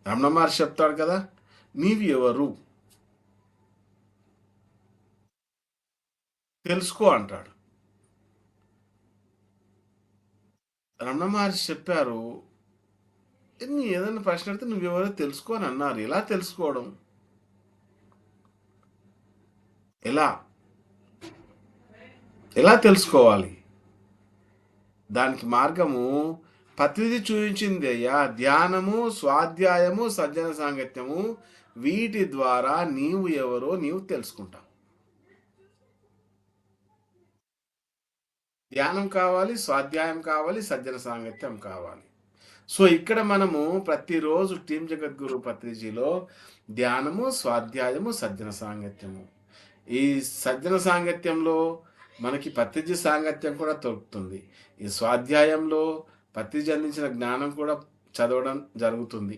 రమణ మహర్షి చెప్తాడు కదా, నీవు ఎవరు తెలుసుకో అంటాడు. రమణ మహర్షి చెప్పారు, నీ ఏదైనా ప్రశ్న అడిగితే నువ్వెవరో తెలుసుకో అని అన్నారు. ఎలా తెలుసుకోవడం? ఎలా ఎలా తెలుసుకోవాలి? దానికి మార్గము పత్రిజి చూపించింది అయ్యా. ధ్యానము, స్వాధ్యాయము, సజ్జన సాంగత్యము, వీటి ద్వారా నీవు ఎవరో నీవు తెలుసుకుంటావు. ధ్యానం కావాలి, స్వాధ్యాయం కావాలి, సజ్జన సాంగత్యం కావాలి. సో ఇక్కడ మనము ప్రతిరోజు టీం జగద్గురు పత్రిజీలో ధ్యానము, స్వాధ్యాయము, సజ్జన సాంగత్యము. ఈ సజ్జన సాంగత్యంలో మనకి పత్రిజీ సాంగత్యం కూడా దొరుకుతుంది. ఈ స్వాధ్యాయంలో పత్రిజీ అందించిన జ్ఞానం కూడా చదవడం జరుగుతుంది.